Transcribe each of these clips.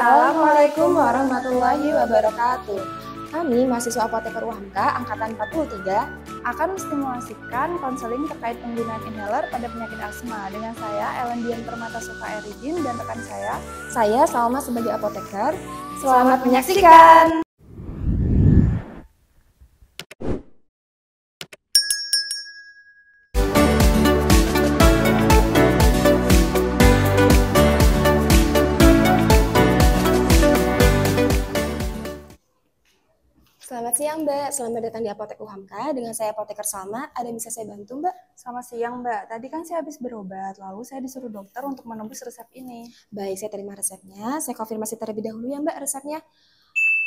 Assalamualaikum warahmatullahi wabarakatuh. Kami mahasiswa Apoteker UHAMK Angkatan 43 akan menstimulasikan konseling terkait penggunaan inhaler pada penyakit asma dengan saya Ellen Dian Permata Sufa Eridin dan rekan saya Salma sebagai apoteker. Selamat menyaksikan. Selamat siang Mbak, selamat datang di Apotek UHAMK. Dengan saya Apoteker Salma, ada yang bisa saya bantu Mbak? Selamat siang Mbak, tadi kan saya habis berobat, lalu saya disuruh dokter untuk menembus resep ini. Baik, saya terima resepnya. Saya konfirmasi terlebih dahulu ya Mbak resepnya.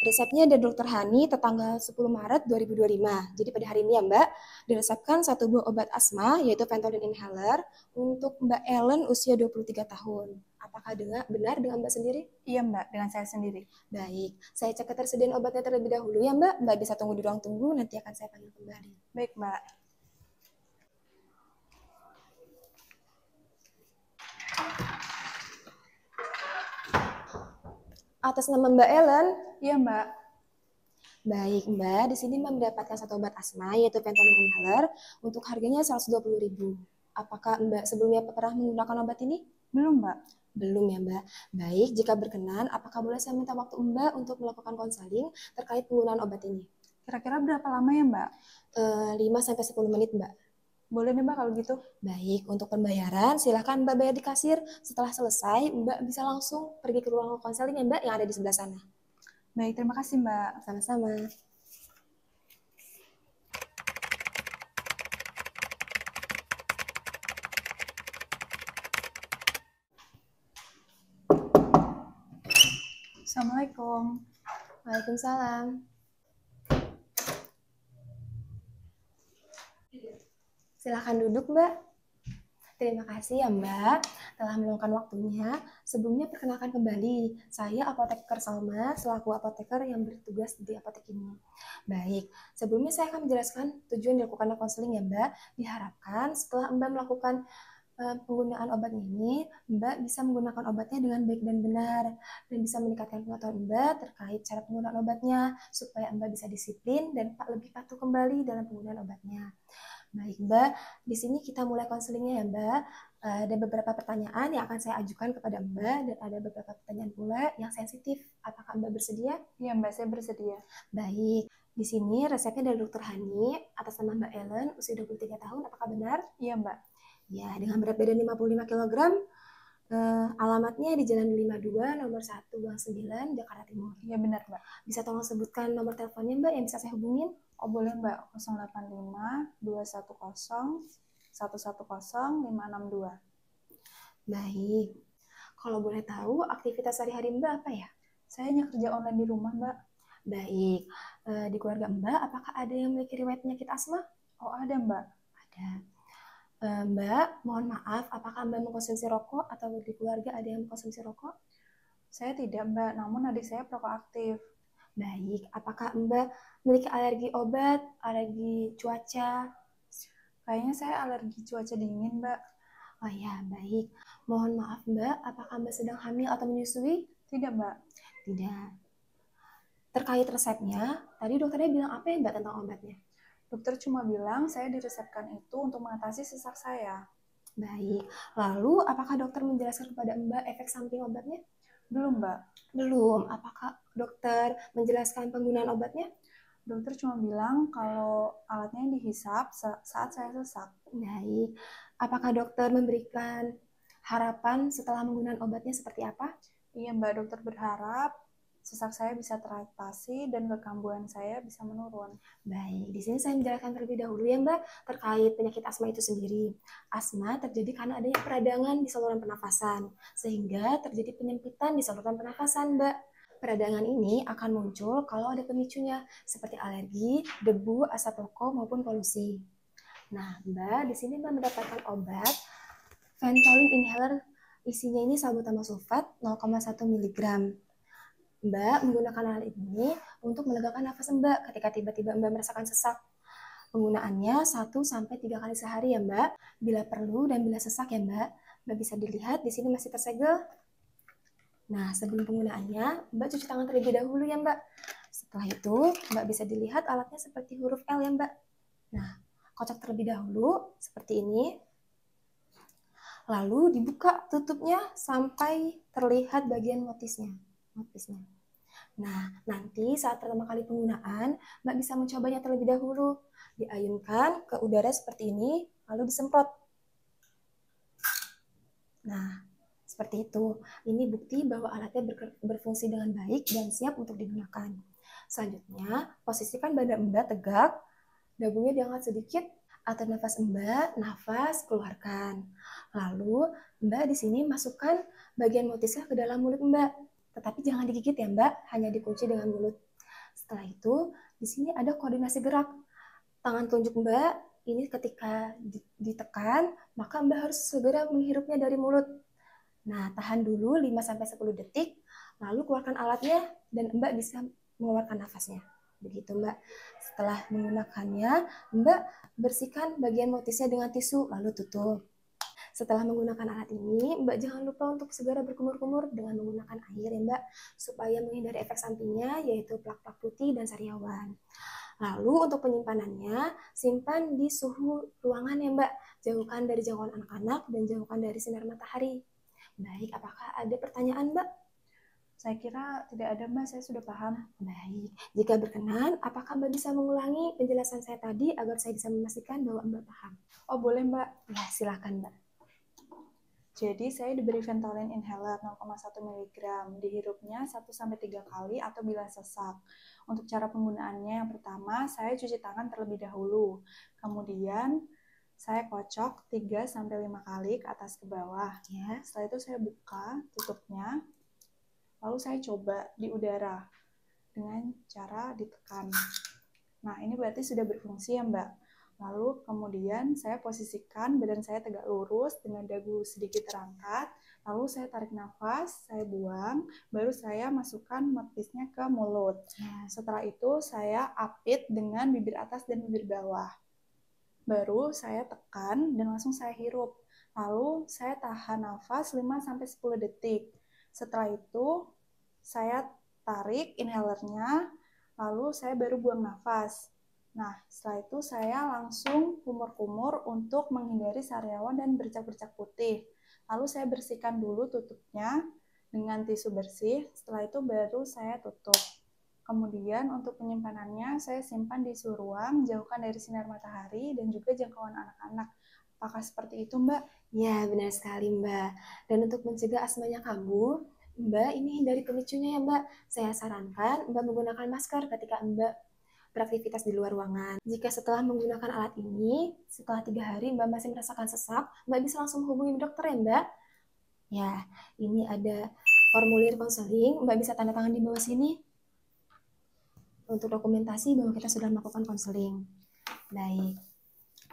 Resepnya dari Dr. Hani tertanggal 10 Maret 2025. Jadi pada hari ini ya Mbak, diresepkan satu buah obat asma yaitu Ventolin Inhaler untuk Mbak Ellen usia 23 tahun. Apakah benar dengan Mbak sendiri? Iya Mbak, dengan saya sendiri. Baik, saya cek ketersediaan obatnya terlebih dahulu ya Mbak. Mbak bisa tunggu di ruang tunggu, nanti akan saya panggil kembali. Baik Mbak. Atas nama Mbak Ellen? Iya Mbak. Baik Mbak, di sini Mbak mendapatkan satu obat asma yaitu Ventolin Inhaler untuk harganya 120.000. Apakah Mbak sebelumnya pernah menggunakan obat ini? Belum Mbak. Belum ya Mbak. Baik, jika berkenan, apakah boleh saya minta waktu Mbak untuk melakukan konseling terkait penggunaan obat ini? Kira-kira berapa lama ya Mbak? 5-10 menit Mbak. Boleh nih Mbak kalau gitu. Baik, untuk pembayaran silakan Mbak bayar di kasir. Setelah selesai, Mbak bisa langsung pergi ke ruang konseling ya Mbak yang ada di sebelah sana. Baik, terima kasih Mbak. Sama-sama. Assalamualaikum. Waalaikumsalam. Silakan duduk Mbak. Terima kasih ya Mbak telah meluangkan waktunya. Sebelumnya perkenalkan kembali, saya Apoteker Salma selaku apoteker yang bertugas di apotek ini. Baik, sebelumnya saya akan menjelaskan tujuan dilakukannya konseling ya Mbak. Diharapkan setelah Mbak melakukan penggunaan obat ini, Mbak bisa menggunakan obatnya dengan baik dan benar dan bisa meningkatkan pengetahuan Mbak terkait cara penggunaan obatnya supaya Mbak bisa disiplin dan lebih patuh kembali dalam penggunaan obatnya. Baik Mbak, di sini kita mulai konselingnya ya Mbak. Ada beberapa pertanyaan yang akan saya ajukan kepada Mbak dan ada beberapa pertanyaan pula yang sensitif. Apakah Mbak bersedia? Iya Mbak, saya bersedia. Baik, di sini resepnya dari Dr. Hani atas nama Mbak Ellen, usia 23 tahun. Apakah benar? Iya Mbak. Ya, dengan berat badan 55 kg. Alamatnya di Jalan 52, nomor 1, Gang 9, Jakarta Timur. Iya benar Mbak. Bisa tolong sebutkan nomor teleponnya Mbak yang bisa saya hubungin? Oh boleh Mbak, 085 210 110 562. Baik. Kalau boleh tahu aktivitas sehari-hari Mbak apa ya? Saya hanya kerja online di rumah Mbak. Baik. Di keluarga Mbak apakah ada yang memiliki riwayat penyakit asma? Oh ada Mbak. Ada. Mbak, mohon maaf, apakah Mbak mengkonsumsi rokok atau di keluarga ada yang mengkonsumsi rokok? Saya tidak Mbak, namun adik saya perokok aktif. Baik, apakah Mbak memiliki alergi obat, alergi cuaca? Kayaknya saya alergi cuaca dingin Mbak. Oh ya, baik. Mohon maaf Mbak, apakah Mbak sedang hamil atau menyusui? Tidak Mbak. Tidak. Terkait resepnya, tadi dokternya bilang apa ya Mbak tentang obatnya? Dokter cuma bilang saya diresepkan itu untuk mengatasi sesak saya. Baik, lalu apakah dokter menjelaskan kepada Mbak efek samping obatnya? Belum Mbak. Belum, apakah dokter menjelaskan penggunaan obatnya? Dokter cuma bilang kalau alatnya dihisap saat saya sesak. Baik, apakah dokter memberikan harapan setelah menggunakan obatnya seperti apa? Iya Mbak, dokter berharap sesak saya bisa teratasi dan kekambuhan saya bisa menurun. Baik, di sini saya menjelaskan terlebih dahulu ya Mbak terkait penyakit asma itu sendiri. Asma terjadi karena adanya peradangan di saluran pernafasan, sehingga terjadi penyempitan di saluran pernafasan Mbak. Peradangan ini akan muncul kalau ada pemicunya, seperti alergi, debu, asap rokok, maupun polusi. Nah Mbak, di sini Mbak mendapatkan obat Ventolin Inhaler, isinya ini salbutamol sulfat 0,1 mg. Mbak menggunakan hal ini untuk melegakan nafas Mbak ketika tiba-tiba Mbak merasakan sesak. Penggunaannya 1-3 kali sehari ya Mbak. Bila perlu dan bila sesak ya Mbak bisa dilihat di sini masih tersegel. Nah, sebelum penggunaannya, Mbak cuci tangan terlebih dahulu ya Mbak. Setelah itu, Mbak bisa dilihat alatnya seperti huruf L ya Mbak. Nah, kocok terlebih dahulu seperti ini. Lalu dibuka tutupnya sampai terlihat bagian motifnya. Nah, nanti saat pertama kali penggunaan, Mbak bisa mencobanya terlebih dahulu. Diayunkan ke udara seperti ini, lalu disemprot. Nah, seperti itu. Ini bukti bahwa alatnya berfungsi dengan baik dan siap untuk digunakan. Selanjutnya, posisikan badan Mbak tegak, dagunya diangkat sedikit, atur nafas Mbak, nafas keluarkan. Lalu Mbak di sini masukkan bagian motifnya ke dalam mulut Mbak. Tetapi jangan digigit ya Mbak, hanya dikunci dengan mulut. Setelah itu, di sini ada koordinasi gerak. Tangan telunjuk Mbak ini ketika ditekan, maka Mbak harus segera menghirupnya dari mulut. Nah, tahan dulu 5-10 detik, lalu keluarkan alatnya dan Mbak bisa mengeluarkan nafasnya. Begitu Mbak. Setelah menggunakannya, Mbak bersihkan bagian motifnya dengan tisu, lalu tutup. Setelah menggunakan alat ini, Mbak jangan lupa untuk segera berkumur-kumur dengan menggunakan air ya Mbak, supaya menghindari efek sampingnya yaitu plak-plak putih dan sariawan. Lalu untuk penyimpanannya, simpan di suhu ruangan ya Mbak, jauhkan dari jangkauan anak-anak dan jauhkan dari sinar matahari. Baik, apakah ada pertanyaan Mbak? Saya kira tidak ada Mbak, saya sudah paham. Baik, jika berkenan, apakah Mbak bisa mengulangi penjelasan saya tadi agar saya bisa memastikan bahwa Mbak paham? Oh boleh Mbak. Ya, silakan Mbak. Jadi saya diberi Ventolin inhaler 0,1 mg, dihirupnya 1-3 kali atau bila sesak. Untuk cara penggunaannya yang pertama, saya cuci tangan terlebih dahulu. Kemudian saya kocok 3-5 kali ke atas ke bawah. Ya. Setelah itu saya buka tutupnya, lalu saya coba di udara dengan cara ditekan. Nah ini berarti sudah berfungsi ya Mbak. Lalu kemudian saya posisikan badan saya tegak lurus dengan dagu sedikit terangkat. Lalu saya tarik nafas, saya buang, baru saya masukkan motifnya ke mulut. Setelah itu saya apit dengan bibir atas dan bibir bawah. Baru saya tekan dan langsung saya hirup. Lalu saya tahan nafas 5-10 detik. Setelah itu saya tarik inhalernya, lalu saya baru buang nafas. Nah, setelah itu saya langsung kumur-kumur untuk menghindari sariawan dan bercak-bercak putih. Lalu saya bersihkan dulu tutupnya dengan tisu bersih, setelah itu baru saya tutup. Kemudian untuk penyimpanannya saya simpan di suhu ruang, jauhkan dari sinar matahari dan juga jangkauan anak-anak. Apakah seperti itu Mbak? Ya, benar sekali Mbak. Dan untuk mencegah asmanya kambuh, Mbak ini hindari pemicunya ya Mbak. Saya sarankan Mbak menggunakan masker ketika Mbak beraktivitas di luar ruangan. Jika setelah menggunakan alat ini, setelah 3 hari Mbak masih merasakan sesak, Mbak bisa langsung menghubungi dokter ya Mbak. Ya, ini ada formulir konseling, Mbak bisa tanda tangan di bawah sini untuk dokumentasi bahwa kita sudah melakukan konseling. Baik.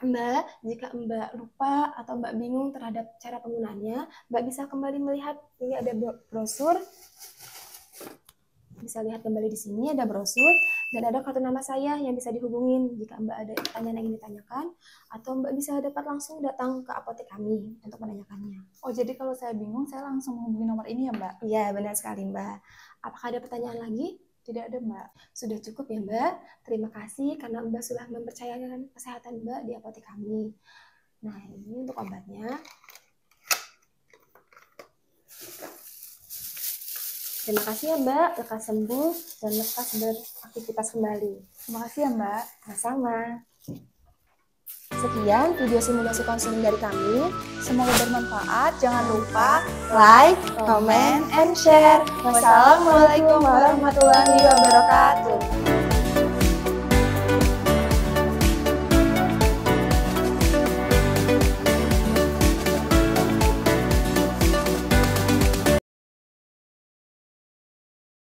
Mbak, jika Mbak lupa atau Mbak bingung terhadap cara penggunaannya, Mbak bisa kembali melihat, ini ada brosur. Bisa lihat kembali di sini ada brosur dan ada kartu nama saya yang bisa dihubungin jika Mbak ada pertanyaan yang ingin ditanyakan, atau Mbak bisa dapat langsung datang ke apotek kami untuk menanyakannya. Oh, jadi kalau saya bingung saya langsung menghubungi nomor ini ya Mbak? Iya, benar sekali Mbak. Apakah ada pertanyaan lagi? Tidak ada Mbak. Sudah cukup ya Mbak. Terima kasih karena Mbak sudah mempercayakan kesehatan Mbak di apotek kami. Nah, ini untuk obatnya. Terima kasih ya Mbak, lekas sembuh dan lekas beraktivitas kembali. Terima kasih ya Mbak. Sama-sama. Sekian video simulasi konseling dari kami. Semoga bermanfaat. Jangan lupa like, comment, and share. Wassalamualaikum warahmatullahi wabarakatuh.